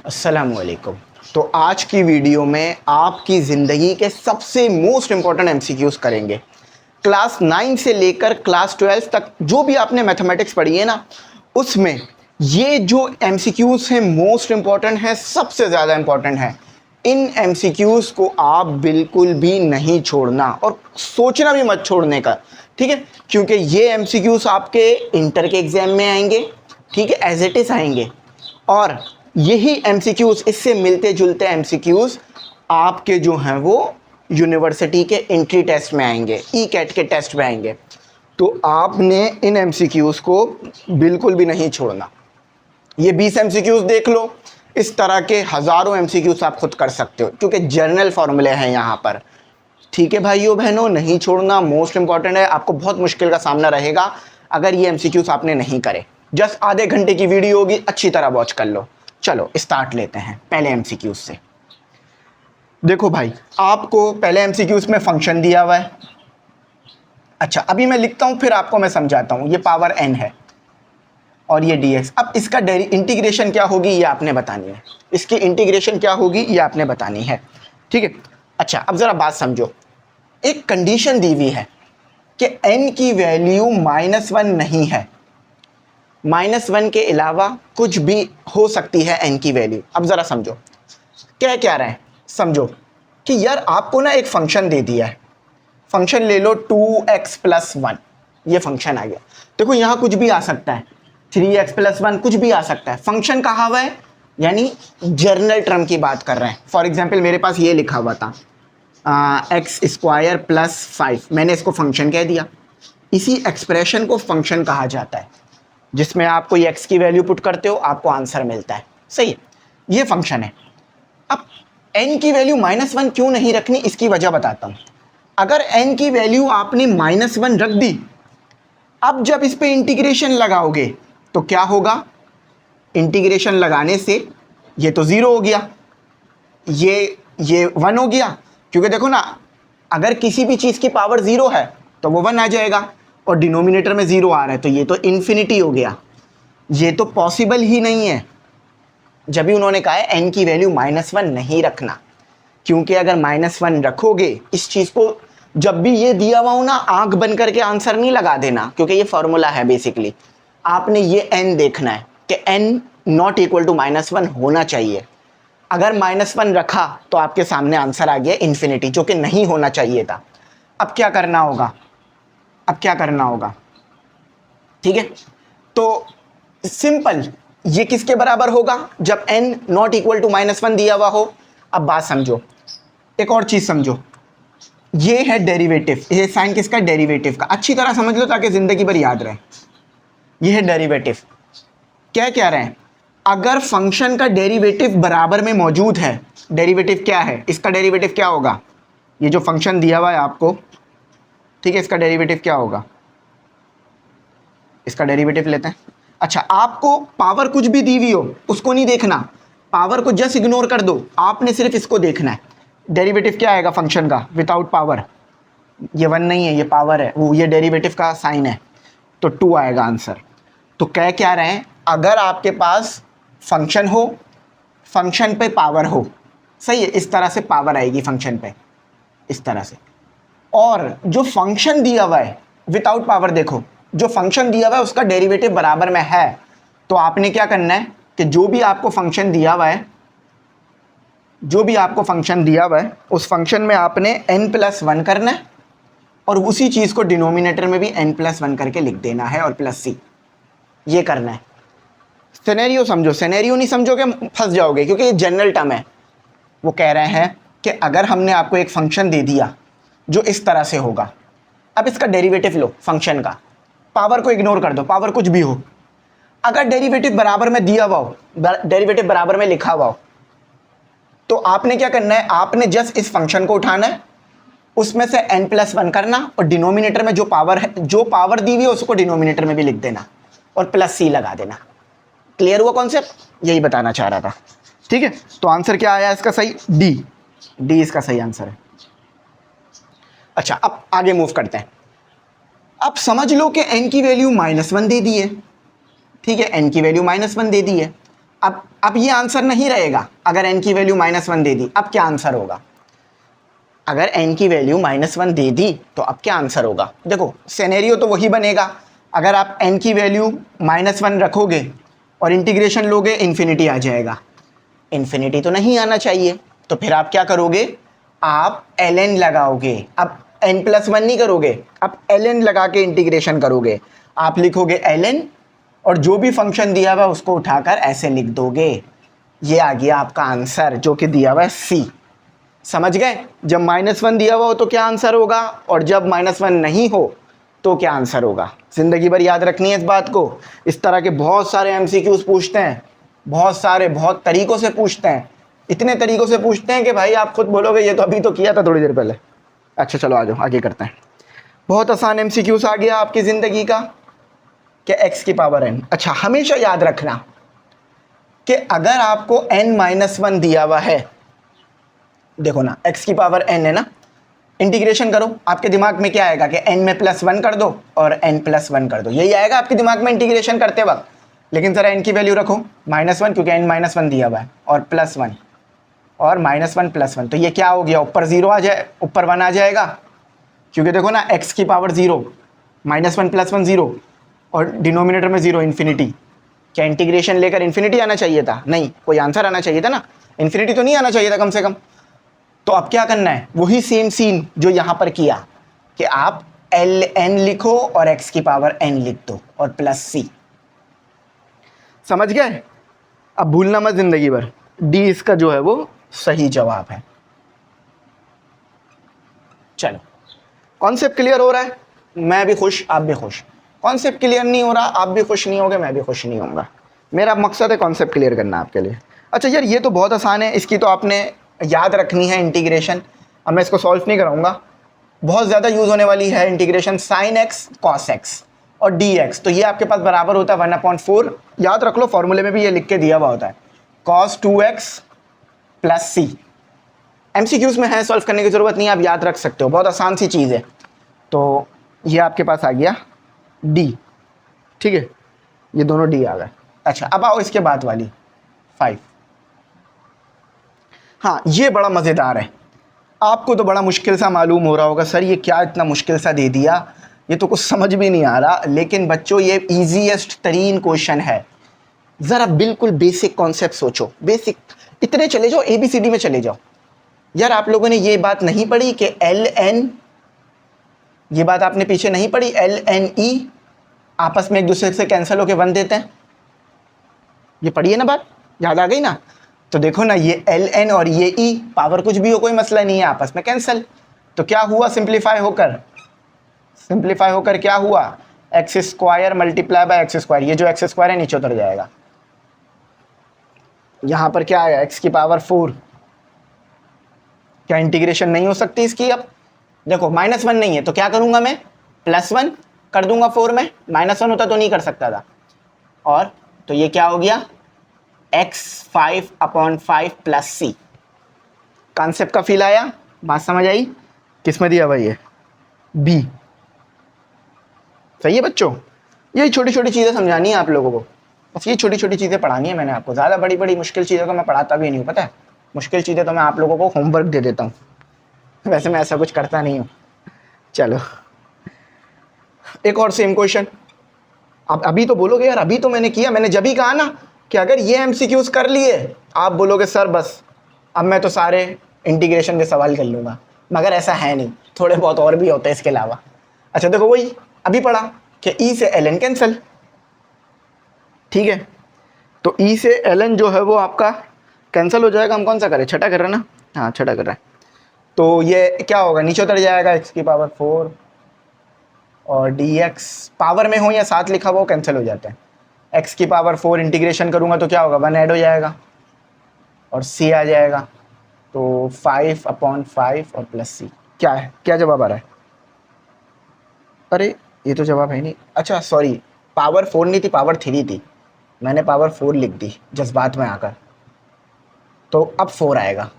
अस्सलामुअलैकुम। तो आज की वीडियो में आपकी ज़िंदगी के सबसे मोस्ट इम्पॉर्टेंट एमसीक्यूज़ करेंगे। क्लास 9 से लेकर क्लास 12 तक जो भी आपने मैथमेटिक्स पढ़ी है ना, उसमें ये जो एमसीक्यूज़ हैं मोस्ट इम्पॉर्टेंट हैं, सबसे ज़्यादा इम्पॉर्टेंट है। इन एमसीक्यूज़ को आप बिल्कुल भी नहीं छोड़ना और सोचना भी मत छोड़ने का, ठीक है? क्योंकि ये एमसीक्यूज़ आपके इंटर के एग्ज़ाम में आएंगे, ठीक है, एज इट इज़ आएंगे। और यही एमसीक्यूज़, इससे मिलते जुलते एमसीक्यूज़ आपके जो हैं वो यूनिवर्सिटी के एंट्री टेस्ट में आएंगे, ई कैट के टेस्ट में आएंगे। तो आपने इन एमसीक्यूज़ को बिल्कुल भी नहीं छोड़ना। ये 20 एमसीक्यूज़ देख लो, इस तरह के हज़ारों एमसीक्यूज़ आप खुद कर सकते हो क्योंकि जनरल फॉर्मूले हैं यहाँ पर। ठीक है भाइयों बहनों, नहीं छोड़ना, मोस्ट इंपॉर्टेंट है। आपको बहुत मुश्किल का सामना रहेगा अगर ये एमसीक्यूज़ आपने नहीं करे। जस्ट आधे घंटे की वीडियो होगी, अच्छी तरह वॉच कर लो। चलो स्टार्ट लेते हैं पहले एमसीक्यूज़ से। देखो भाई, आपको पहले एमसीक्यूज़ में फंक्शन दिया हुआ है। अच्छा, अभी मैं लिखता हूँ फिर आपको मैं समझाता हूँ। ये पावर n है और ये dx। अब इसका इंटीग्रेशन क्या होगी ये आपने बतानी है। इसकी इंटीग्रेशन क्या होगी ये आपने बतानी है, ठीक है? अच्छा, अब ज़रा बात समझो। एक कंडीशन दी हुई है कि n की वैल्यू -1 नहीं है, -1 के अलावा कुछ भी हो सकती है n की वैल्यू। अब ज़रा समझो क्या रहे हैं, समझो कि यार आपको ना एक फंक्शन दे दिया है। फंक्शन ले लो 2x + 1, ये फंक्शन आ गया। देखो यहाँ कुछ भी आ सकता है, 3x + 1 कुछ भी आ सकता है। फंक्शन कहा हुआ है, यानी जर्नल टर्म की बात कर रहे हैं। फॉर एग्जाम्पल मेरे पास ये लिखा हुआ था x² + 5, मैंने इसको फंक्शन कह दिया। इसी एक्सप्रेशन को फंक्शन कहा जाता है, जिसमें आप कोई x की वैल्यू पुट करते हो, आपको आंसर मिलता है। सही है, ये फंक्शन है। अब n की वैल्यू -1 क्यों नहीं रखनी, इसकी वजह बताता हूँ। अगर n की वैल्यू आपने -1 रख दी, अब जब इस पे इंटीग्रेशन लगाओगे तो क्या होगा? इंटीग्रेशन लगाने से ये तो 0 हो गया, ये 1 हो गया। क्योंकि देखो ना, अगर किसी भी चीज़ की पावर 0 है तो वो 1 आ जाएगा, और डिनोमिनेटर में 0 आ रहा है तो ये तो इन्फिनिटी हो गया। ये तो पॉसिबल ही नहीं है। जब भी उन्होंने कहा है n की वैल्यू -1 नहीं रखना, क्योंकि अगर -1 रखोगे, इस चीज़ को जब भी ये दिया हुआ हो ना, आंख बंद करके आंसर नहीं लगा देना, क्योंकि ये फॉर्मूला है। बेसिकली आपने ये n देखना है कि n नॉट इक्वल टू -1 होना चाहिए। अगर -1 रखा तो आपके सामने आंसर आ गया इन्फिनिटी, जो कि नहीं होना चाहिए था। अब क्या करना होगा, ठीक है? तो सिंपल, ये किसके बराबर होगा? जब n नॉट इक्वल टू -1 दिया हुआ हो। अब बात समझो, एक और चीज़ समझो, ये है डेरिवेटिव। ये साइन किसका? डेरिवेटिव का। अच्छी तरह समझ लो ताकि ज़िंदगी भर याद रहे। ये है डेरिवेटिव। क्या कह रहे हैं? अगर फंक्शन का डेरिवेटिव बराबर में मौजूद है, डेरिवेटिव क्या है? इसका डेरिवेटिव क्या होगा? ये जो फंक्शन दिया हुआ है आपको, ठीक है, इसका डेरिवेटिव क्या होगा? इसका डेरिवेटिव लेते हैं। अच्छा, आपको पावर कुछ भी दी हुई हो उसको नहीं देखना, पावर को जस्ट इग्नोर कर दो, आपने सिर्फ इसको देखना है। डेरिवेटिव क्या आएगा फंक्शन का विदाउट पावर? ये 1 नहीं है, ये पावर है, वो ये डेरिवेटिव का साइन है, तो 2 आएगा आंसर। तो क्या रहे हैं, अगर आपके पास फंक्शन हो, फंक्शन पे पावर हो, सही है, इस तरह से पावर आएगी फंक्शन पे, इस तरह से। और जो फंक्शन दिया हुआ है विदाउट पावर, देखो जो फंक्शन दिया हुआ है उसका डेरिवेटिव बराबर में है, तो आपने क्या करना है कि जो भी आपको फंक्शन दिया हुआ है, उस फंक्शन में आपने n+1 करना है, और उसी चीज़ को डिनोमिनेटर में भी n+1 करके लिख देना है, और +c, ये करना है। सिनेरियो समझो, सिनेरियो नहीं समझोगे फंस जाओगे, क्योंकि ये जनरल टर्म है। वो कह रहे हैं कि अगर हमने आपको एक फंक्शन दे दिया जो इस तरह से होगा, अब इसका डेरिवेटिव लो फंक्शन का, पावर को इग्नोर कर दो, पावर कुछ भी हो। अगर डेरिवेटिव बराबर में दिया हुआ हो, डेरिवेटिव बराबर में लिखा हुआ हो, तो आपने क्या करना है, आपने जस्ट इस फंक्शन को उठाना है, उसमें से n+1 करना, और डिनोमिनेटर में जो पावर है, जो पावर दी हुई है उसको डिनोमिनेटर में भी लिख देना, और +c लगा देना। क्लियर हुआ कॉन्सेप्ट? यही बताना चाह रहा था, ठीक है? तो आंसर क्या आया इसका सही? डी इसका सही आंसर है। अच्छा, अब आगे मूव करते हैं। अब समझ लो कि n की वैल्यू -1 दे दी है, ठीक है, n की वैल्यू -1 दे दी है। अब ये आंसर नहीं रहेगा अगर n की वैल्यू -1 दे दी। अब क्या आंसर होगा? अगर n की वैल्यू -1 दे दी तो अब क्या आंसर होगा? देखो सिनेरियो तो वही बनेगा। अगर आप n की वैल्यू -1 रखोगे और इंटीग्रेशन लोगे, इन्फिनिटी आ जाएगा। इन्फिनिटी तो नहीं आना चाहिए, तो फिर आप क्या करोगे? आप ln लगाओगे। अब n+1 नहीं करोगे, अब ln लगा के इंटीग्रेशन करोगे। आप लिखोगे ln और जो भी फंक्शन दिया हुआ उसको उठाकर ऐसे लिख दोगे। ये आ गया आपका आंसर जो कि दिया हुआ है C। समझ गए? जब -1 दिया हुआ हो तो क्या आंसर होगा, और जब -1 नहीं हो तो क्या आंसर होगा। जिंदगी भर याद रखनी है इस बात को। इस तरह के बहुत सारे MCQs पूछते हैं, बहुत तरीकों से पूछते हैं, इतने तरीकों से पूछते हैं कि भाई आप खुद बोलोगे ये तो अभी तो किया था थोड़ी देर पहले। अच्छा चलो आ जाओ आगे करते हैं। बहुत आसान MCQs आ गया आपकी ज़िंदगी का कि x की पावर n। अच्छा हमेशा याद रखना कि अगर आपको n-1 दिया हुआ है, देखो ना x की पावर n है ना, इंटीग्रेशन करो, आपके दिमाग में क्या आएगा कि n में +1 कर दो और n+1 कर दो, यही आएगा आपके दिमाग में इंटीग्रेशन करते वक्त। लेकिन ज़रा n की वैल्यू रखो -1, क्योंकि n-1 दिया हुआ है, और +1 और -1 +1, तो ये क्या हो गया? ऊपर 0 आ जाए, ऊपर 1 आ जाएगा, क्योंकि देखो ना x की पावर 0, -1 +1 0 और डिनोमिनेटर में 0, इन्फिनिटी। क्या इंटीग्रेशन लेकर इन्फिनिटी आना चाहिए था? नहीं, कोई आंसर आना चाहिए था ना, इन्फिनिटी तो नहीं आना चाहिए था कम से कम। तो अब क्या करना है? वही सेम सीन जो यहाँ पर किया कि आप ln लिखो और x की पावर n लिख दो और +c। समझ गए? अब भूलना मत जिंदगी भर, डी इसका जो है वो सही जवाब है। चलो कॉन्सेप्ट क्लियर हो रहा है? मैं भी खुश, आप भी खुश। कॉन्सेप्ट क्लियर नहीं हो रहा, आप भी खुश नहीं होगे, मैं भी खुश नहीं होऊंगा। मेरा मकसद है कॉन्सेप्ट क्लियर करना आपके लिए। अच्छा यार ये तो बहुत आसान है, इसकी तो आपने याद रखनी है इंटीग्रेशन। अब मैं इसको सॉल्व नहीं कराऊंगा, बहुत ज़्यादा यूज़ होने वाली है integration. sin x cos x और dx, तो ये आपके पास बराबर होता है 1/4। याद रख लो, फॉर्मूले में भी ये लिख के दिया हुआ होता है, cos 2x + c। MCQs में है, सॉल्व करने की ज़रूरत नहीं है, आप याद रख सकते हो, बहुत आसान सी चीज़ है। तो ये आपके पास आ गया d, ठीक है, ये दोनों d आ गए। अच्छा अब आओ इसके बाद वाली 5। हाँ ये बड़ा मज़ेदार है, आपको तो बड़ा मुश्किल सा मालूम हो रहा होगा, सर ये क्या इतना मुश्किल सा दे दिया, ये तो कुछ समझ भी नहीं आ रहा। लेकिन बच्चों ये ईजीएस्ट तरीन क्वेश्चन है। ज़रा बिल्कुल बेसिक कॉन्सेप्ट सोचो, बेसिक इतने चले जाओ, ABCD में चले जाओ। यार आप लोगों ने ये बात नहीं पढ़ी कि ln, ये बात आपने पीछे नहीं पढ़ी, ln e आपस में एक दूसरे से कैंसिल होकर 1 देते हैं, ये पढ़िए ना, बात याद आ गई ना। तो देखो ना ये ln और ये e, पावर कुछ भी हो कोई मसला नहीं है, आपस में कैंसिल। तो क्या हुआ? सिंप्लीफाई होकर क्या हुआ? x² × x², ये जो x² है नीचे उतर जाएगा। यहाँ पर क्या आया? x की पावर 4। क्या इंटीग्रेशन नहीं हो सकती इसकी? अब देखो -1 नहीं है तो क्या करूँगा मैं? +1 कर दूंगा 4 में, -1 होता तो नहीं कर सकता था। और तो ये क्या हो गया? x 5/5 + c। कॉन्सेप्ट का फील आया? बात समझ आई? किस में दिया भाई? ये b। सही है बच्चों, यही छोटी छोटी चीज़ें समझानी है आप लोगों को, बस ये छोटी छोटी चीज़ें पढ़ानी है मैंने आपको। ज़्यादा बड़ी बड़ी मुश्किल चीज़ों को मैं पढ़ाता भी नहीं हूँ, पता है। मुश्किल चीज़ें तो मैं आप लोगों को होमवर्क दे देता हूँ, वैसे मैं ऐसा कुछ करता नहीं हूँ। चलो एक और सेम क्वेश्चन। आप अभी तो बोलोगे यार अभी तो मैंने किया, मैंने जब ही कहा ना कि अगर ये MCQs कर लिए, आप बोलोगे सर बस अब मैं तो सारे इंटीग्रेशन के सवाल कर लूँगा, मगर ऐसा है नहीं, थोड़े बहुत और भी होते हैं इसके अलावा। अच्छा देखो वही अभी पढ़ा कि e से ln कैंसिल, ठीक है, तो e से ln जो है वो आपका कैंसिल हो जाएगा। हम कौन सा करें? छठा कर रहे हैं ना? हाँ छठा कर रहे हैं। तो ये क्या होगा? नीचे उतर जाएगा, x की पावर 4 और dx पावर में हो या साथ लिखा हुआ कैंसिल हो जाता है। x की पावर 4 इंटीग्रेशन करूँगा तो क्या होगा? 1 ऐड हो जाएगा और c आ जाएगा, तो 5/5 और +c। क्या है? क्या जवाब आ रहा है? अरे ये तो जवाब है नहीं। अच्छा सॉरी, पावर 4 नहीं थी, पावर 3 थी, मैंने पावर 4 लिख दी जज्बात में आकर, तो अब 4 आएगा।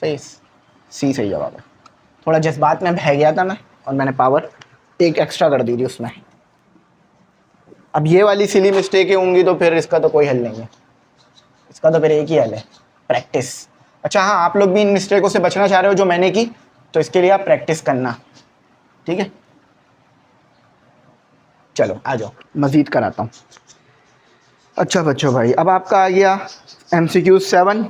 सही, सी सही जवाब है। थोड़ा जज्बात में बह गया था मैं और मैंने पावर 1 एक्स्ट्रा कर दी थी उसमें। अब ये वाली सिली मिस्टेकें होंगी तो फिर इसका तो कोई हल नहीं है। इसका तो फिर एक ही हल है, प्रैक्टिस। अच्छा हाँ, आप लोग भी इन मिस्टेकों से बचना चाह रहे हो जो मैंने की, तो इसके लिए आप प्रैक्टिस करना, ठीक है। चलो आ जाओ, मज़ीद कराता हूँ। अच्छा बच्चों भाई, अब आपका आ गया MCQ 7।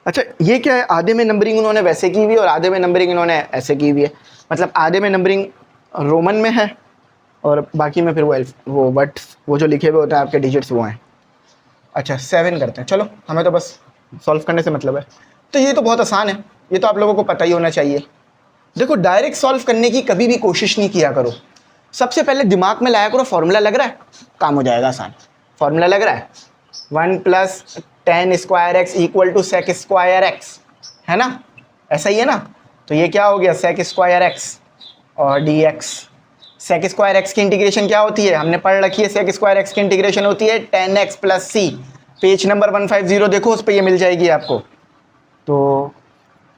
अच्छा ये क्या है, आधे में नंबरिंग उन्होंने वैसे की हुई है और आधे में नंबरिंग इन्होंने ऐसे की हुई है। मतलब आधे में नंबरिंग रोमन में है और बाकी में फिर वो बट वो जो लिखे हुए होते हैं आपके डिजिट्स वो हैं। अच्छा 7 करते हैं, चलो हमें तो बस सॉल्व करने से मतलब है। तो ये तो बहुत आसान है, ये तो आप लोगों को पता ही होना चाहिए। देखो डायरेक्ट सॉल्व करने की कभी भी कोशिश नहीं किया करो, सबसे पहले दिमाग में लाया करो फॉर्मूला लग रहा है, काम हो जाएगा आसान। फॉर्मूला लग रहा है 1 + tan square x equal to sec square x, है ना, ऐसा ही है ना। तो ये क्या हो गया, सेक स्क्वायर एक्स और d x. Sec square x की इंटीग्रेशन क्या होती है, हमने पढ़ रखी है, सेक स्क्वायर एक्स की इंटीग्रेशन होती है tan x + c। Page number 150 देखो, उस पर ये मिल जाएगी आपको। तो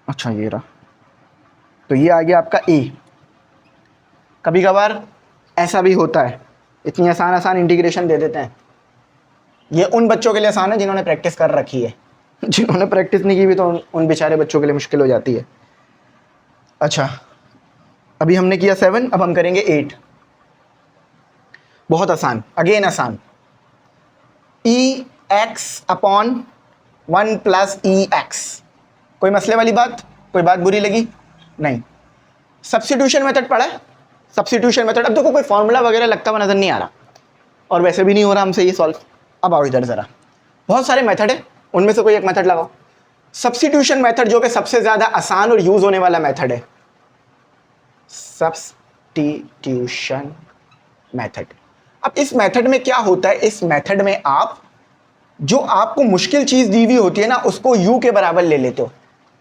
अच्छा ये रहा, तो ये आ गया आपका ए। कभी कभार ऐसा भी होता है, इतनी आसान आसान इंटीग्रेशन दे देते हैं। ये उन बच्चों के लिए आसान है जिन्होंने प्रैक्टिस कर रखी है, जिन्होंने प्रैक्टिस नहीं की भी तो उन बेचारे बच्चों के लिए मुश्किल हो जाती है। अच्छा अभी हमने किया 7, अब हम करेंगे 8। बहुत आसान, अगेन आसान। ई एक्स अपॉन 1 + EX, कोई मसले वाली बात, कोई बात बुरी लगी नहीं। सब्स्टिट्यूशन मेथड पढ़ा है, सब्स्टिट्यूशन मेथड। अब देखो कोई फॉर्मूला वगैरह लगता हुआ नजर नहीं आ रहा और वैसे भी नहीं हो रहा हमसे ये सॉल्व। अब आओ इधर ज़रा, बहुत सारे मेथड है, उनमें से कोई एक मेथड लगाओ। सब्स्टिट्यूशन मेथड जो कि सबसे ज़्यादा आसान और यूज़ होने वाला मेथड है, सब्स्टिट्यूशन मेथड। अब इस मेथड में क्या होता है, इस मेथड में आप जो आपको मुश्किल चीज़ दी हुई होती है ना, उसको u के बराबर ले लेते हो।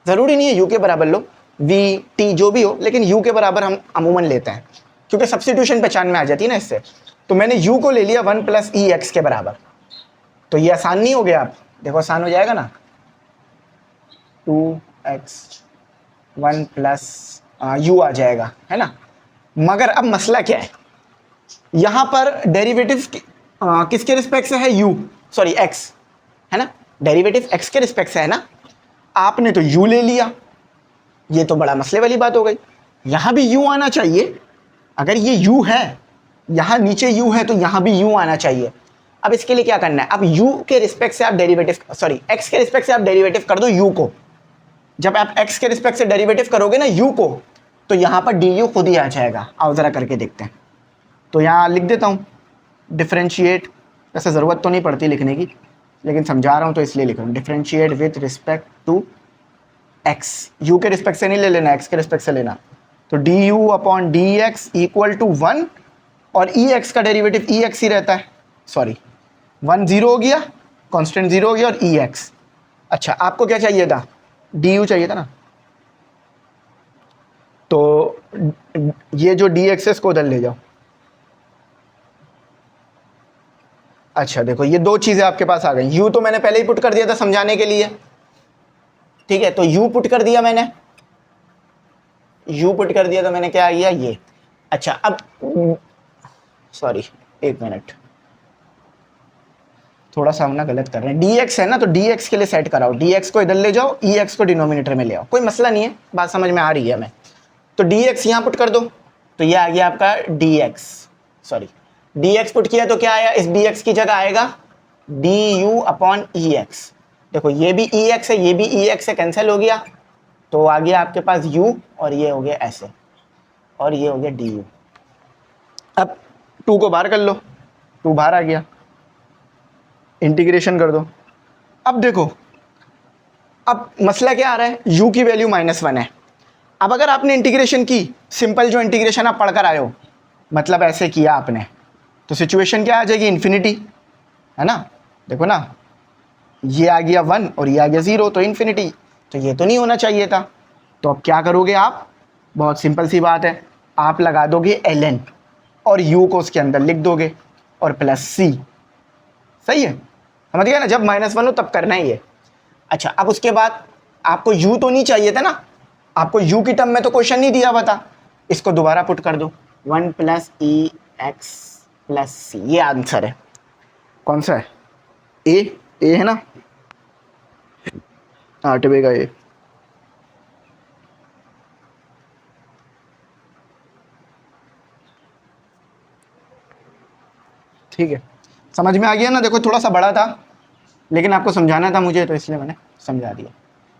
ज़रूरी नहीं है u के बराबर लो, v t जो भी हो, लेकिन u के बराबर हम अमूमन लेते हैं क्योंकि सब्स्टिट्यूशन पहचान में आ जाती है ना इससे। तो मैंने u को ले लिया 1 + EX के बराबर। तो ये आसान नहीं हो गया, आप देखो आसान हो जाएगा ना, 2x 1 + u आ जाएगा, है ना। मगर अब मसला क्या है, यहां पर डेरिवेटिव किसके रिस्पेक्ट से है, u सॉरी x, है ना, डेरिवेटिव x के रिस्पेक्ट से है ना। आपने तो u ले लिया, ये तो बड़ा मसले वाली बात हो गई। यहां भी u आना चाहिए, अगर ये u है, यहां नीचे u है तो यहां भी u आना चाहिए। अब इसके लिए क्या करना है, अब u के रिस्पेक्ट से आप डेरिवेटिव सॉरी x के रिस्पेक्ट से आप डेरिवेटिव कर दो u को। जब आप x के रिस्पेक्ट से डेरिवेटिव करोगे ना u को, तो यहां पर du खुद ही आ जाएगा। आओ जरा करके देखते हैं। तो यहां लिख देता हूं डिफरेंशिएट, वैसे ज़रूरत तो नहीं पड़ती लिखने की, लेकिन समझा रहा हूं तो इसलिए लिख रहा हूं। Differentiate with respect to x, u के रिस्पेक्ट से नहीं ले लेना, x के रिस्पेक्ट से लेना। तो du/dx इक्वल टू 1 और ex का डेरिवेटिव ex ही रहता है, सॉरी 1 0 हो गया, कांस्टेंट 0 हो गया और ex। अच्छा आपको क्या चाहिए था, du चाहिए था ना, तो ये जो dx है इसको उधर ले जाओ। अच्छा देखो ये दो चीज़ें आपके पास आ गई, u तो मैंने पहले ही पुट कर दिया था समझाने के लिए, ठीक है। तो u पुट कर दिया मैंने, u पुट कर दिया तो मैंने क्या आ गया ये। अच्छा अब सॉरी एक मिनट, थोड़ा सा हम ना गलत कर रहे हैं। dx है ना, तो dx के लिए सेट कराओ, dx को इधर ले जाओ, ex को डिनोमिनेटर में ले आओ, कोई मसला नहीं है, बात समझ में आ रही है हमें। तो dx यहाँ पुट कर दो, तो ये आ गया आपका dx, सॉरी dx पुट किया तो क्या आया, इस dx की जगह आएगा du/ex। देखो ये भी ex है, ये भी ex है, कैंसिल हो गया, तो आ गया आपके पास u और ये हो गया ऐसे, और ये हो गया du। अब 2 को बाहर कर लो, 2 बाहर आ गया, इंटीग्रेशन कर दो। अब देखो अब मसला क्या आ रहा है, u की वैल्यू -1 है। अब अगर आपने इंटीग्रेशन की, सिंपल जो इंटीग्रेशन आप पढ़कर आए हो, मतलब ऐसे किया आपने, तो सिचुएशन क्या आ जाएगी, इन्फिनिटी, है ना। देखो ना, ये आ गया 1 और ये आ गया 0, तो इन्फिनिटी, तो ये तो नहीं होना चाहिए था। तो अब क्या करोगे आप, बहुत सिंपल सी बात है, आप लगा दोगे ln और u को उसके अंदर लिख दोगे और +c, सही है, समझ गया ना। जब -1 हो तब करना ही है। अच्छा अब उसके बाद आपको u तो नहीं चाहिए था ना, आपको u की टर्म में तो क्वेश्चन नहीं दिया हुआ था, इसको दोबारा पुट कर दो, 1 + EX + c, ये आंसर है। कौन सा है, ए है ना, 8वें का ए। ठीक है, समझ में आ गया ना। देखो थोड़ा सा बड़ा था लेकिन आपको समझाना था मुझे, तो इसलिए मैंने समझा दिया।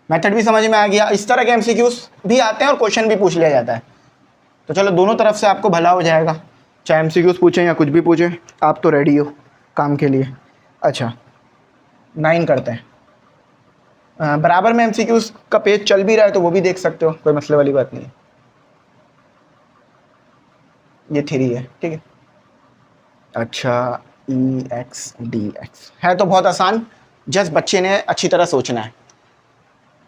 मेथड भी समझ में आ गया। इस तरह के एमसीक्यूज भी आते हैं और क्वेश्चन भी पूछ लिया जाता है। तो चलो दोनों तरफ से आपको भला हो जाएगा, चाहे एमसीक्यूज पूछें या कुछ भी पूछें, आप तो रेडी हो काम के लिए। अच्छा 9 करते हैं। बराबर में एमसीक्यूज का पेज चल भी रहा है तो वो भी देख सकते हो, कोई मसले वाली बात नहीं है। ये 3 है, ठीक है। अच्छा EX/DX है तो बहुत आसान, जस्ट बच्चे ने अच्छी तरह सोचना है।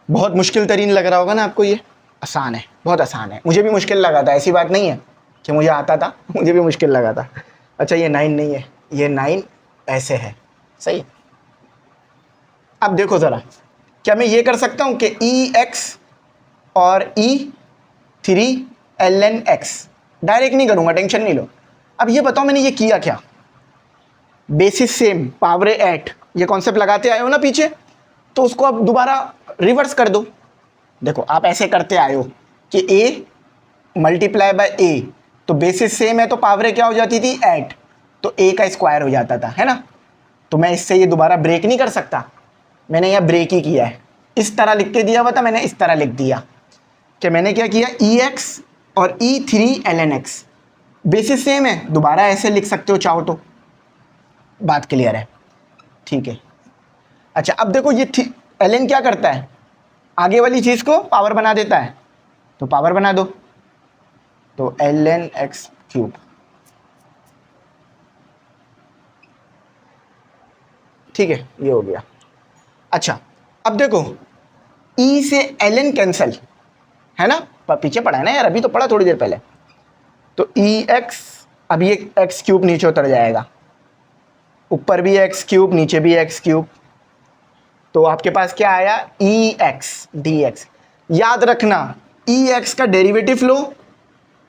बहुत मुश्किल तरीन लग रहा होगा ना आपको, ये आसान है, बहुत आसान है। मुझे भी मुश्किल लगा था, ऐसी बात नहीं है कि मुझे आता था, मुझे भी मुश्किल लगा था। अच्छा ये 9 नहीं है, ये 9 ऐसे है, सही। अब देखो ज़रा, क्या मैं ये कर सकता हूँ कि EX और E3 ln x, डायरेक्ट नहीं करूँगा, टेंशन नहीं लो। अब ये बताओ मैंने ये किया क्या, बेसिस सेम पावर एट, ये कॉन्सेप्ट लगाते आए हो ना पीछे, तो उसको अब दोबारा रिवर्स कर दो। देखो आप ऐसे करते आए हो कि a मल्टीप्लाई बाय a, तो बेसिस सेम है तो पावर क्या हो जाती थी, 8, तो a का स्क्वायर हो जाता था, है ना। तो मैं इससे ये दोबारा ब्रेक नहीं कर सकता, मैंने यह ब्रेक ही किया है। इस तरह लिख के दिया हुआ था, मैंने इस तरह लिख दिया कि मैंने क्या किया, EX और E3 ln x, basis same है, दोबारा ऐसे लिख सकते हो चाहो तो। बात क्लियर है, ठीक है। अच्छा अब देखो ये ln क्या करता है, आगे वाली चीज़ को पावर बना देता है, तो पावर बना दो, तो ln x³। ठीक है, ये हो गया। अच्छा अब देखो e से ln कैंसल, है ना, पीछे पढ़ा है ना यार, अभी तो पढ़ा थोड़ी देर पहले। तो EX, अब ये x³ नीचे उतर जाएगा, ऊपर भी x³, नीचे भी x³, तो आपके पास क्या आया, EX/DX। याद रखना EX का डेरिवेटिव लो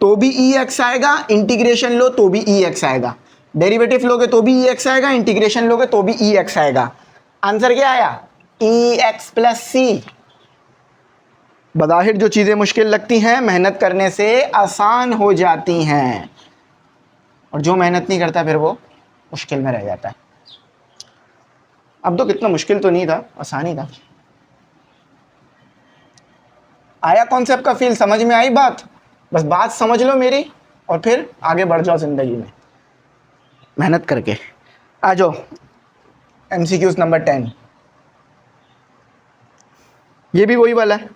तो भी EX आएगा, इंटीग्रेशन लो तो भी EX आएगा। डेरिवेटिव लोगे तो भी EX आएगा, इंटीग्रेशन लोगे तो भी EX आएगा। आंसर क्या आया, EX+C। बज़ाहिर जो चीज़ें मुश्किल लगती हैं मेहनत करने से आसान हो जाती हैं, और जो मेहनत नहीं करता फिर वो मुश्किल में रह जाता है। अब तो कितना मुश्किल तो नहीं था, आसान ही था। आया कॉन्सेप्ट का फील, समझ में आई बात, बस बात समझ लो मेरी और फिर आगे बढ़ जाओ ज़िंदगी में मेहनत करके। आ जाओ MCQs नंबर 10, ये भी वही वाला है,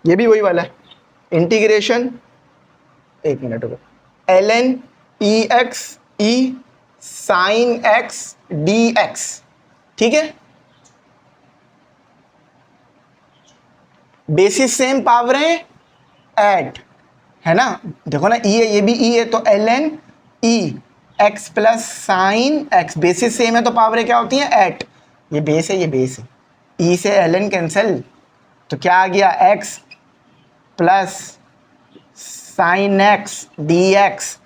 ये भी वही वाला है। इंटीग्रेशन, एक मिनट रुको, ln EX E sin x dx, ठीक है। बेसिस सेम पावर है एट, है ना, देखो ना e है, ये भी e है, तो ln e x plus sign x, basis same है तो पावर क्या होती है, एट। ये बेस है, ये बेस है, e से ln कैंसिल, तो क्या आ गया, x plus sign x dx।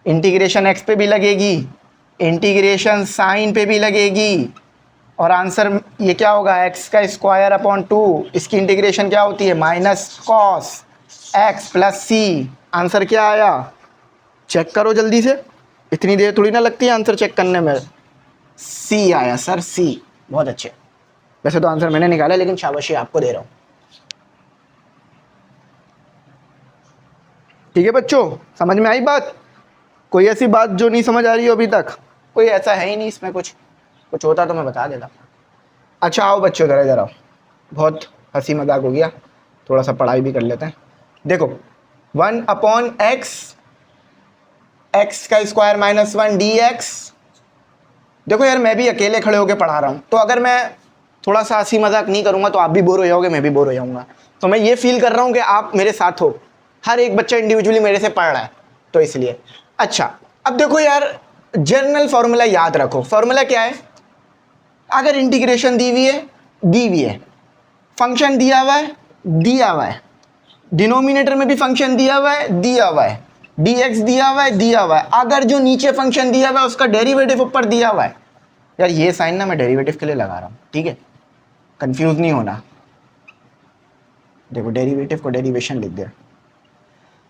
Integration x पे भी लगेगी, इंटीग्रेशन साइन पे भी लगेगी, और आंसर ये क्या होगा, x का स्क्वायर अपॉन 2, इसकी इंटीग्रेशन क्या होती है, माइनस कॉस x प्लस सी। आंसर क्या आया, चेक करो जल्दी से, इतनी देर थोड़ी ना लगती है आंसर चेक करने में। सी आया सर, सी। बहुत अच्छे, वैसे तो आंसर मैंने निकाला लेकिन शाबाशी आपको दे रहा हूँ। ठीक है बच्चों, समझ में आई बात, कोई ऐसी बात जो नहीं समझ आ रही हो अभी तक, कोई ऐसा है ही नहीं इसमें, कुछ होता तो मैं बता देता। अच्छा आओ बच्चों इधर इधर आओ, बहुत हंसी मजाक हो गया, थोड़ा सा पढ़ाई भी कर लेते हैं। देखो 1/x, x का स्क्वायर माइनस 1 dx। देखो यार मैं भी अकेले खड़े होकर पढ़ा रहा हूँ, तो अगर मैं थोड़ा सा हंसी मजाक नहीं करूँगा तो आप भी बोर हो जाओगे, मैं भी बोर हो जाऊँगा। तो मैं ये फील कर रहा हूँ कि आप मेरे साथ हो, हर एक बच्चा इंडिविजुअली मेरे से पढ़ रहा है, तो इसलिए। अच्छा अब देखो यार, जनरल फॉर्मूला याद रखो। फॉर्मूला क्या है, अगर इंटीग्रेशन दी हुई है, फंक्शन दिया हुआ है, डिनोमिनेटर में भी फंक्शन दिया हुआ है, dx दिया हुआ है, अगर जो नीचे फंक्शन दिया हुआ है उसका डेरिवेटिव ऊपर दिया हुआ है, यार ये साइन ना मैं डेरिवेटिव के लिए लगा रहा हूँ, ठीक है, कंफ्यूज नहीं होना। देखो डेरिवेटिव को डेरिवेशन लिख दिया।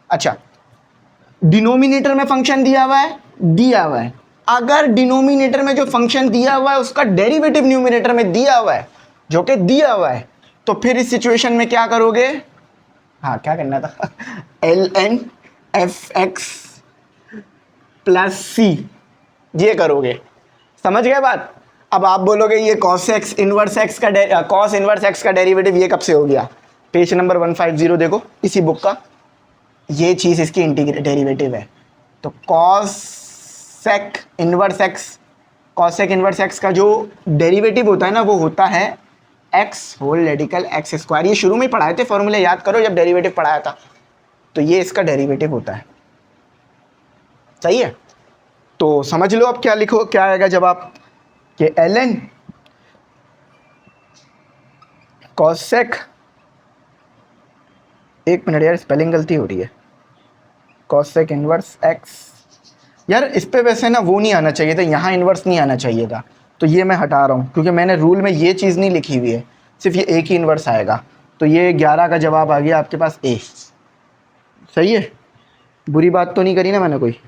अच्छा, डिनोमिनेटर में फंक्शन दिया हुआ है, दिया हुआ है, अगर डिनोमिनेटर में जो फंक्शन दिया हुआ है उसका डेरिवेटिव न्यूमिनेटर में दिया हुआ है, जो कि दिया हुआ है, तो फिर इस सिचुएशन में क्या करोगे? हाँ, क्या करना था? L N F x plus c, ये करोगे। समझ गए बात? अब आप बोलोगे ये cos x इनवर्स x का cos इनवर्स x का डेरिवेटिव ये कब से हो गया? पेज नंबर 150 देखो इसी बुक का, ये चीज़ इसकी डेरिवेटिव है। तो cos sec इनवर्स x का जो डेरिवेटिव होता है ना, वो होता है x whole radical x square. ये शुरू में ही पढ़ाए थे, फॉर्मूले याद करो जब डेरिवेटिव पढ़ाया था। तो ये इसका डेरिवेटिव होता है, सही है? तो समझ लो अब क्या लिखो, क्या आएगा जवाब कि ln cos sec, एक मिनट यार स्पेलिंग गलती हो रही है, cos sec इनवर्स x। यार इस पे वैसे ना वो नहीं आना चाहिए था, यहाँ इन्वर्स नहीं आना चाहिए था, तो ये मैं हटा रहा हूँ क्योंकि मैंने रूल में ये चीज़ नहीं लिखी हुई है, सिर्फ ये एक ही इन्वर्स आएगा। तो ये 11 का जवाब आ गया आपके पास ए। सही है, बुरी बात तो नहीं करी ना मैंने कोई?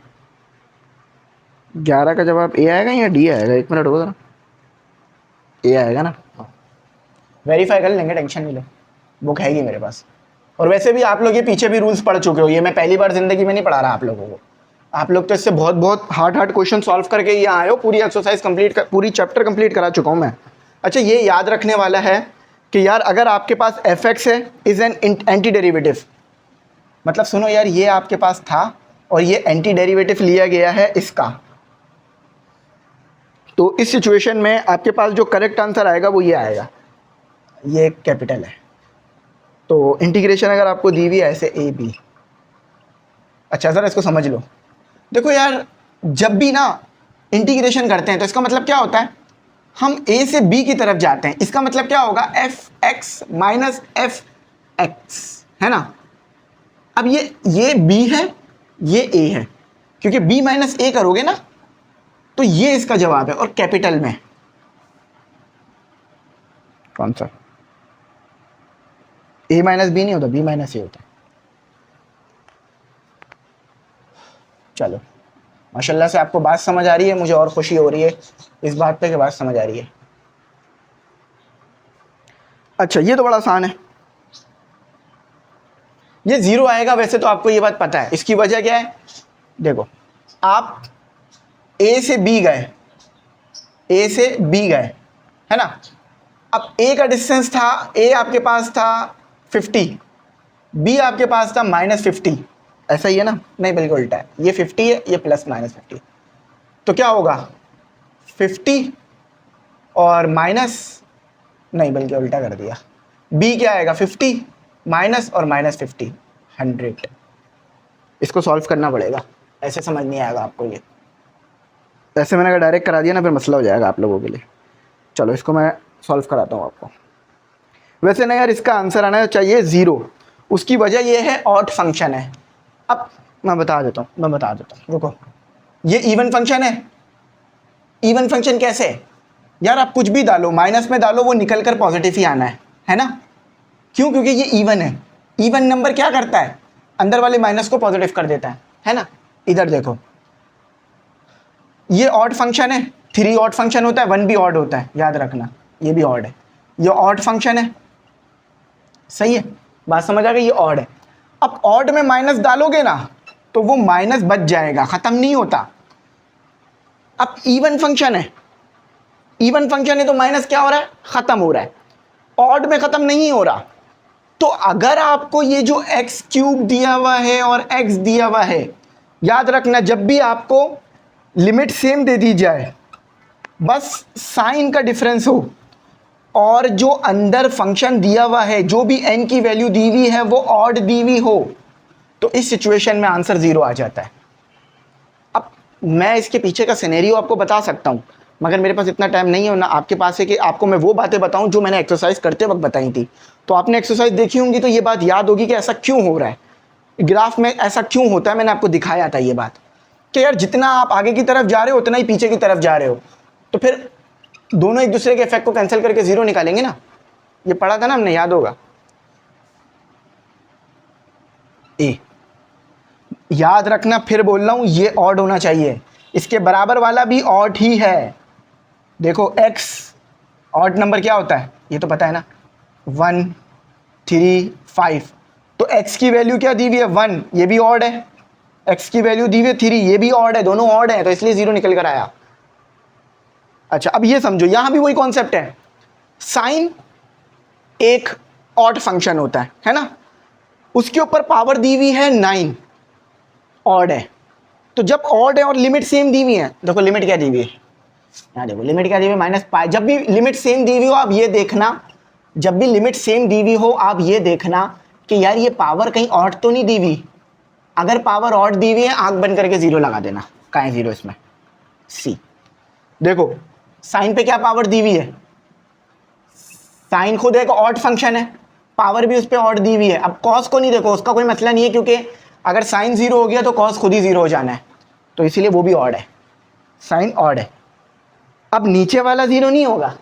11 का जवाब ए आएगा या डी आएगा? एक मिनट होगा, ए आएगा ना? वेरीफाई कर लेंगे, टेंशन नहीं लो, बुक हैगी मेरे पास। और वैसे भी आप लोग ये पीछे भी रूल्स पढ़ चुके हो, ये मैं पहली बार ज़िंदगी में नहीं पढ़ा रहा आप लोगों को। आप लोग तो इससे बहुत बहुत हार्ड क्वेश्चन सॉल्व करके ये आए हो, पूरी एक्सरसाइज कंप्लीट पूरी चैप्टर कंप्लीट करा चुका हूँ मैं। अच्छा, ये याद रखने वाला है कि यार अगर आपके पास एफ एक्स है इज़ एन एंटी डेरिवेटिव, मतलब सुनो यार, ये आपके पास था और ये एंटी डेरिवेटिव लिया गया है इसका, तो इस सिचुएशन में आपके पास जो करेक्ट आंसर आएगा वो ये आएगा, ये कैपिटल है। तो इंटीग्रेशन अगर आपको दी हुई है ऐसे ए बी। अच्छा सर इसको समझ लो, देखो यार जब भी ना इंटीग्रेशन करते हैं तो इसका मतलब क्या होता है, हम ए से बी की तरफ जाते हैं, इसका मतलब क्या होगा, F x minus F x, है ना? अब ये बी है, ये ए है, क्योंकि बी माइनस ए करोगे ना, तो ये इसका जवाब है। और कैपिटल में कौन सा? ए माइनस बी नहीं होता, बी माइनस ए होता है। चलो माशाल्लाह से आपको बात समझ आ रही है, मुझे और खुशी हो रही है इस बात पे कि बात समझ आ रही है। अच्छा, ये तो बड़ा आसान है, ये जीरो आएगा, वैसे तो आपको ये बात पता है। इसकी वजह क्या है? देखो, आप ए से बी गए, ए से बी गए, है ना? अब ए का डिस्टेंस था, ए आपके पास था 50, बी आपके पास था -50, ऐसा ही है ना? नहीं बल्कि उल्टा है, ये 50 है, ये प्लस -50, तो क्या होगा 50 और माइनस, नहीं बल्कि उल्टा कर दिया, बी क्या आएगा 50 माइनस और -50 100। इसको सॉल्व करना पड़ेगा, ऐसे समझ नहीं आएगा आपको ये, ऐसे मैंने अगर डायरेक्ट करा दिया ना फिर मसला हो जाएगा आप लोगों के लिए। चलो इसको मैं सॉल्व कराता हूँ आपको। वैसे ना यार इसका आंसर आना चाहिए 0, उसकी वजह ये है ऑड फंक्शन है। अब मैं बता देता हूँ, रुको, ये इवन फंक्शन है। इवन फंक्शन कैसे? यार आप कुछ भी डालो, माइनस में डालो, वो निकल कर पॉजिटिव ही आना है ना? क्यों? क्योंकि ये इवन है। इवन नंबर क्या करता है, अंदर वाले माइनस को पॉजिटिव कर देता है ना? इधर देखो, ये ऑड फंक्शन है, 3 ऑड फंक्शन होता है, 1 भी ऑड होता है, याद रखना, ये भी ऑड है, ये ऑड फंक्शन है, सही है? बात समझ आ गई? ये ऑड है। अब ऑड में माइनस डालोगे ना तो वो माइनस बच जाएगा, ख़त्म नहीं होता। अब इवन फंक्शन है, इवन फंक्शन है तो माइनस क्या हो रहा है, ख़त्म हो रहा है, ऑड में ख़त्म नहीं हो रहा। तो अगर आपको ये जो एक्स क्यूब दिया हुआ है और एक्स दिया हुआ है, याद रखना जब भी आपको लिमिट सेम दे दी जाए, बस साइन का डिफरेंस हो और जो अंदर फंक्शन दिया हुआ है, जो भी n की वैल्यू दी हुई है वो ऑड दी हुई हो, तो इस सिचुएशन में आंसर 0 आ जाता है। अब मैं इसके पीछे का सिनेरियो आपको बता सकता हूँ, मगर मेरे पास इतना टाइम नहीं है ना आपके पास है कि आपको मैं वो बातें बताऊँ जो मैंने एक्सरसाइज करते वक्त बताई थी। तो आपने एक्सरसाइज देखी होंगी तो ये बात याद होगी कि ऐसा क्यों हो रहा है, ग्राफ में ऐसा क्यों होता है। मैंने आपको दिखाया था ये बात कि यार जितना आप आगे की तरफ जा रहे हो उतना ही पीछे की तरफ जा रहे हो। तो फिर दोनों एक दूसरे के इफेक्ट को कैंसिल करके जीरो निकालेंगे ना, ये पढ़ा था ना हमने, याद होगा। ए, याद रखना, फिर बोल रहा हूं ये ऑड होना चाहिए, इसके बराबर वाला भी ऑड ही है। देखो एक्स ऑड नंबर क्या होता है ये तो पता है ना, 1 3 5, तो x की वैल्यू क्या दी हुई है 1, ये भी ऑड है, x की वैल्यू दी हुई है 3, ये भी ऑड है, दोनों ऑड है, तो इसलिए जीरो निकल कर आया। अच्छा अब ये समझो, यहां भी वही कॉन्सेप्ट है, साइन एक ऑड फंक्शन होता है ना, उसके ऊपर पावर दी हुई है 9, ऑड है, तो जब ऑड है और लिमिट सेम दी हुई है, देखो लिमिट क्या दी हुई है, यहाँ देखो लिमिट क्या दी हुई है -π, जब भी लिमिट सेम दी हुई हो आप ये देखना, जब भी लिमिट सेम दी हुई हो आप ये देखना कि यार ये पावर कहीं ऑड तो नहीं दी हुई, अगर पावर ऑड दी हुई है आंख बंद करके जीरो लगा देना, कहाँ है जीरो इसमें, सी। देखो साइन पे क्या पावर दी हुई है, साइन खुद एक ऑड फंक्शन है, पावर भी उस पर ऑड दी हुई है। अब कॉस को नहीं देखो, उसका कोई मसला नहीं है, क्योंकि अगर साइन जीरो हो गया तो कॉस खुद ही जीरो हो जाना है, तो इसीलिए वो भी ऑड है, साइन ऑड है। अब नीचे वाला जीरो नहीं होगा,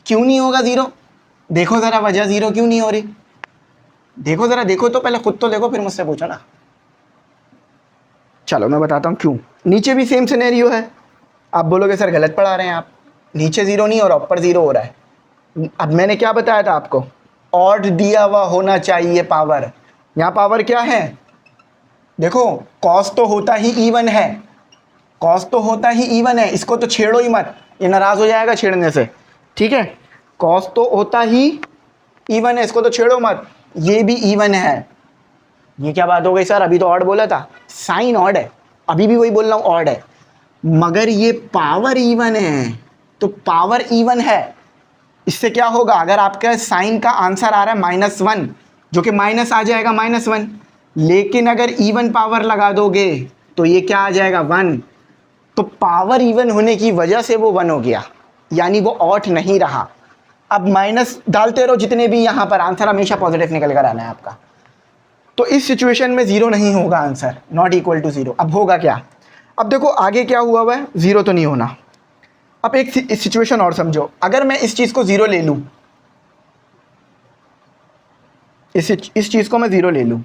क्यों नहीं होगा जीरो, देखो जरा वजह जीरो क्यों नहीं हो रही, देखो जरा, देखो तो पहले खुद तो देखो फिर मुझसे पूछो ना। चलो मैं बताता हूँ क्यों। नीचे भी सेम सिनेरियो है, आप बोलोगे सर गलत पढ़ा रहे हैं आप, नीचे जीरो नहीं हो रहा ऊपर जीरो हो रहा है। अब मैंने क्या बताया था आपको, ऑड दिया हुआ होना चाहिए पावर, यहाँ पावर क्या है, देखो कॉस तो होता ही इवन है, कॉस तो होता ही इवन है, इसको तो छेड़ो ही मत, ये नाराज हो जाएगा छेड़ने से, ठीक है, कॉस तो होता ही इवन है, इसको तो छेड़ो मत, ये भी इवन है। ये क्या बात हो गई सर, अभी तो ऑड बोला था, साइन ऑड है, अभी भी वही बोल रहा हूँ ऑड है, मगर ये पावर इवन है, तो पावर इवन है, इससे क्या होगा, अगर आपका साइन का आंसर आ रहा है -1, जो कि माइनस आ जाएगा -1, लेकिन अगर इवन पावर लगा दोगे तो ये क्या आ जाएगा 1, तो पावर इवन होने की वजह से वो 1 हो गया, यानी वो ऑड नहीं रहा। अब माइनस डालते रहो जितने भी, यहाँ पर आंसर हमेशा पॉजिटिव निकल कर आना है आपका, तो इस सिचुएशन में जीरो नहीं होगा, answer not equal to zero. अब होगा क्या, अब देखो आगे क्या हुआ है, जीरो तो नहीं होना। अब एक सिचुएशन और समझो, अगर मैं इस चीज को जीरो ले लूं, इस चीज को मैं जीरो ले लूं,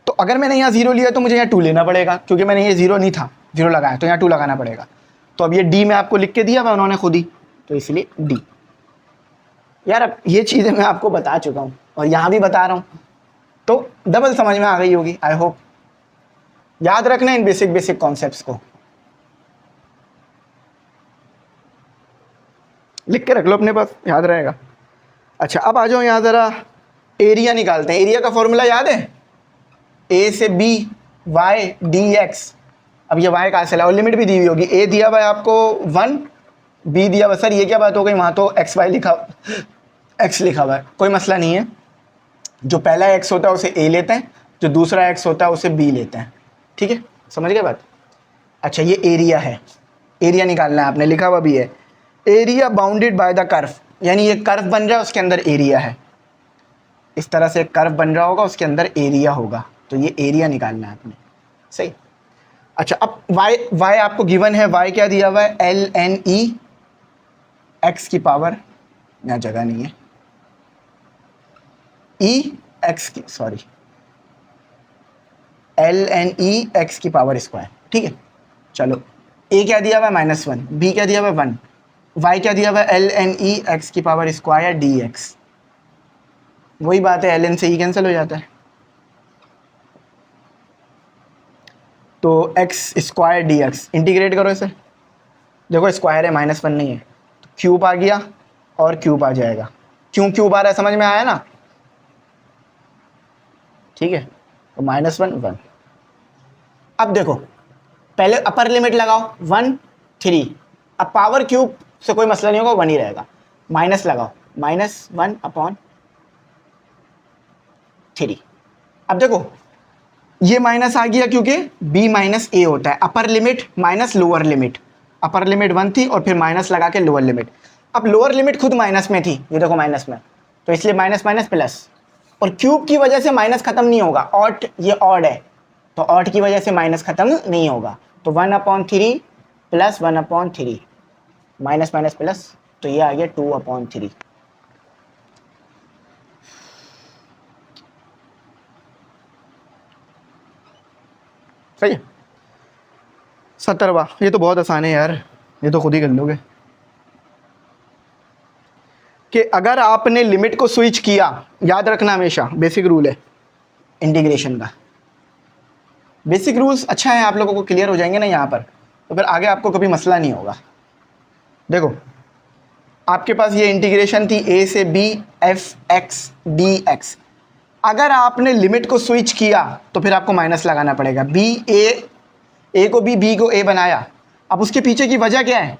तो अगर मैंने यहाँ जीरो लिया तो मुझे यहाँ 2 लेना पड़ेगा, क्योंकि मैंने ये जीरो नहीं था, जीरो लगाया तो यहाँ 2 लगाना पड़ेगा। तो अब ये डी में आपको लिख के दिया हुआ उन्होंने खुद ही, तो इसलिए डी। यार अब ये चीज़ें मैं आपको बता चुका हूँ और यहाँ भी बता रहा हूँ, तो डबल समझ में आ गई होगी, आई होप। याद रखना इन बेसिक बेसिक कॉन्सेप्ट्स को, लिख के रख लो अपने पास, याद रहेगा। अच्छा अब आ जाओ यहाँ ज़रा, एरिया निकालते हैं। एरिया का फॉर्मूला याद है, ए से बी वाई डी एक्स। अब ये वाई कहाँ से लाया, और लिमिट भी दी हुई होगी, ए दिया हुआ है आपको 1, बी दिया हुआ, सर ये क्या बात हो गई, वहाँ तो एक्स वाई लिखा, एक्स लिखा हुआ है, कोई मसला नहीं है, जो पहला एक्स होता है उसे ए लेते हैं, जो दूसरा एक्स होता है उसे बी लेते हैं, ठीक है, समझ गए बात। अच्छा ये एरिया है, एरिया निकालना है आपने, लिखा हुआ भी है area bounded by the curve, यानी ये कर्व बन रहा है उसके अंदर एरिया है, इस तरह से कर्व बन रहा होगा उसके अंदर एरिया होगा, तो ये एरिया निकालना है आपने, सही। अच्छा अब y आपको गिवन है, y क्या दिया हुआ है, ln e x की पावर, यहाँ जगह नहीं है, e x की, सॉरी ln e x की पावर स्क्वायर, ठीक है। चलो a क्या दिया हुआ है -1, b क्या दिया हुआ है 1, y क्या दिया हुआ है ln e x की पावर स्क्वायर dx, वही बात है, ln से e कैंसिल हो जाता है, तो x square D x, integrate करो इसे, देखो स्क्वायर है -1 नहीं है, तो क्यूब आ गया और क्यूब आ जाएगा, क्यों क्यूब आ रहा है समझ में आया ना, ठीक है, तो -1 1। अब देखो पहले अपर लिमिट लगाओ 1 3, अब पावर क्यूब से कोई मसला नहीं होगा, 1 ही रहेगा, माइनस लगाओ -1/3। अब देखो ये माइनस आ गया क्योंकि b माइनस ए होता है, upper limit minus lower limit, upper limit 1 थी और फिर माइनस लगा के लोअर लिमिट, अब लोअर लिमिट खुद माइनस में थी, ये देखो माइनस में, तो इसलिए माइनस माइनस प्लस, और क्यूब की वजह से माइनस खत्म नहीं होगा, ऑड ये ऑड है, तो ऑड की वजह से माइनस खत्म नहीं होगा, तो 1/3 प्लस 1/3 माइनस माइनस प्लस, तो ये आ गया 2/3। सही है। 17वां, ये तो बहुत आसान है यार, ये तो खुद ही कर लोगे कि अगर आपने लिमिट को स्विच किया, याद रखना हमेशा बेसिक रूल है इंटीग्रेशन का। बेसिक रूल्स अच्छा है, आप लोगों को क्लियर हो जाएंगे ना यहाँ पर, तो फिर आगे आपको कभी मसला नहीं होगा। देखो आपके पास ये इंटीग्रेशन थी a से b f(x) dx। अगर आपने लिमिट को स्विच किया तो फिर आपको माइनस लगाना पड़ेगा। a को b को a बनाया। अब उसके पीछे की वजह क्या है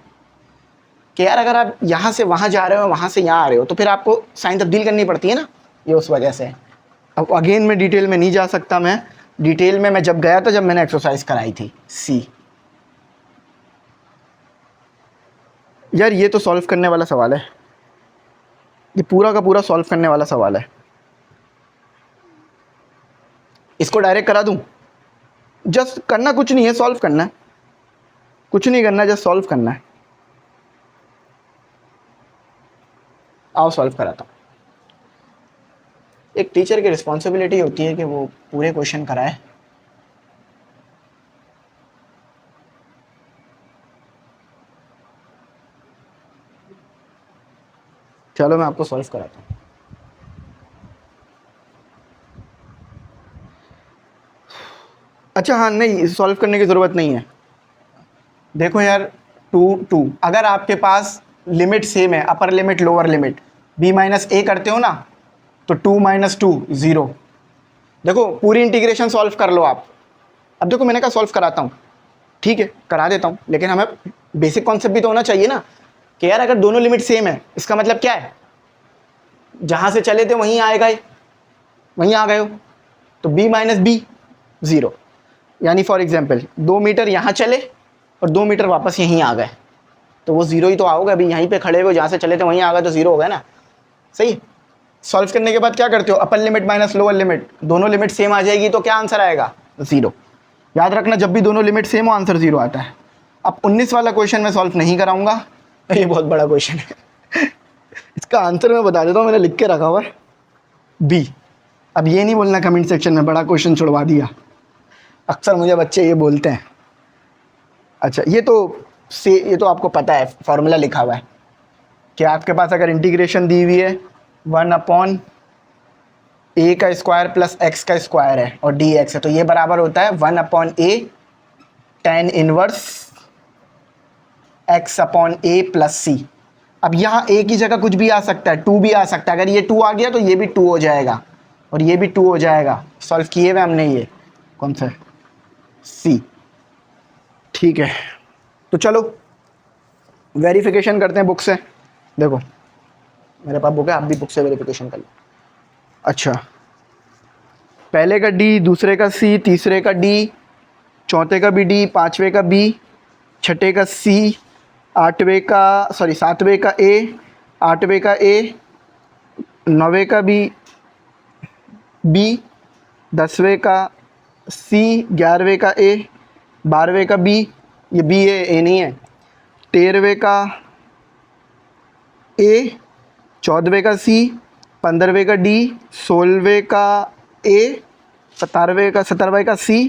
कि यार अगर आप यहाँ से वहाँ जा रहे हो, वहाँ से यहाँ आ रहे हो, तो फिर आपको साइन तब्दील करनी पड़ती है ना, ये उस वजह से। अब अगेन में डिटेल में नहीं जा सकता, मैं डिटेल में मैं जब गया था, जब मैंने एक्सरसाइज कराई थी सी। यार ये तो सॉल्व करने वाला सवाल है, ये पूरा का पूरा सॉल्व करने वाला सवाल है। इसको डायरेक्ट करा दूं? जस्ट करना कुछ नहीं है, सॉल्व करना है, कुछ नहीं करना, जस्ट सॉल्व करना है। आओ सॉल्व कराता हूँ। एक टीचर की रिस्पॉन्सिबिलिटी होती है कि वो पूरे क्वेश्चन कराए। चलो मैं आपको सॉल्व कराता हूँ। अच्छा हाँ, नहीं सॉल्व करने की ज़रूरत नहीं है। देखो यार 2 अगर आपके पास लिमिट सेम है, upper limit lower limit b-a करते हो ना, तो 2 - 2 0। देखो पूरी इंटीग्रेशन सॉल्व कर लो आप। अब देखो मैंने कहा सॉल्व कराता हूँ, ठीक है करा देता हूँ, लेकिन हमें बेसिक कॉन्सेप्ट भी तो होना चाहिए ना कि यार अगर दोनों लिमिट सेम है, इसका मतलब क्या है, जहाँ से चले थे वहीं आए गए, वहीं आ गए हो, तो b - b 0। यानी फॉर एग्जाम्पल 2 मीटर यहाँ चले और 2 मीटर वापस यहीं आ गए, तो वो 0 ही तो आओगे। अभी यहीं पे खड़े हुए, जहाँ से चले थे वहीं आ गए, तो 0 हो गया ना। सही। सॉल्व करने के बाद क्या करते हो, upper limit minus lower limit, दोनों लिमिट सेम आ जाएगी तो क्या आंसर आएगा, 0। याद रखना जब भी दोनों लिमिट सेम हो आंसर 0 आता है। अब 19 वाला क्वेश्चन मैं सॉल्व नहीं कराऊंगा, ये बहुत बड़ा क्वेश्चन है इसका आंसर मैं बता देता हूँ, मैंने लिख के रखा हुआ है बी। अब ये नहीं बोलना कमेंट सेक्शन में बड़ा क्वेश्चन छुड़वा दिया, अक्सर मुझे बच्चे ये बोलते हैं। अच्छा ये तो आपको पता है, फॉर्मूला लिखा हुआ है कि आपके पास अगर इंटीग्रेशन दी हुई है 1/a का स्क्वायर प्लस x का स्क्वायर है और dx है, तो ये बराबर होता है 1/a tan inverse x/a plus c। अब यहाँ a की जगह कुछ भी आ सकता है, 2 भी आ सकता है। अगर ये 2 आ गया तो ये भी 2 हो जाएगा और ये भी 2 हो जाएगा। सॉल्व किए हुए हमने, ये कौन सा है, c। ठीक है, तो चलो वेरिफिकेशन करते हैं बुक से। देखो मेरे पास बुक है, आप भी बुक से वेरिफिकेशन कर लो। अच्छा पहले का D, दूसरे का C, तीसरे का D, चौथे का भी D, पांचवे का B, छठे का C, सातवें का A, आठवें का A, नौवें का भी B, 10वें का C, 11वें का A, 12वें का B, ये B है A नहीं है, 13वें का A, 14वें का C, 15वें का D, 16वें का A, 17वें का C,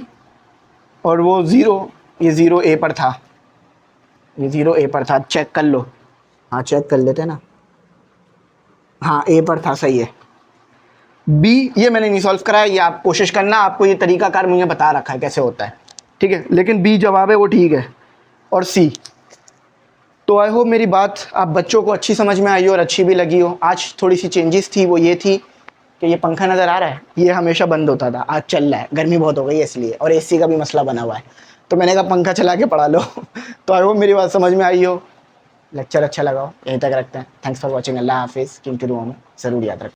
और वो 0, ये 0 A पर था, ये 0 A पर था। चेक कर लो, हाँ चेक कर लेते ना, हाँ A पर था, सही है। B ये मैंने नहीं सॉल्व कराया, ये आप कोशिश करना, आपको ये तरीकाकार मुझे बता रखा है कैसे होता है, ठीक है, लेकिन B जवाब है वो ठीक है, और C। तो आई होप मेरी बात आप बच्चों को अच्छी समझ में आई हो और अच्छी भी लगी हो। आज थोड़ी सी चेंजेस थी, वो ये थी कि ये पंखा नज़र आ रहा है, ये हमेशा बंद होता था, आज चल रहा है, गर्मी बहुत हो गई है इसलिए, और एसी का भी मसला बना हुआ है, तो मैंने कहा पंखा चला के पढ़ा लो तो आई होप मेरी बात समझ में आई हो। लेक्चर अच्छा लगा हो, यहीं तक रखते हैं। Thanks for watching. अल्लाह हाफिज़। कीमती दुआओं में ज़रूर याद रखें।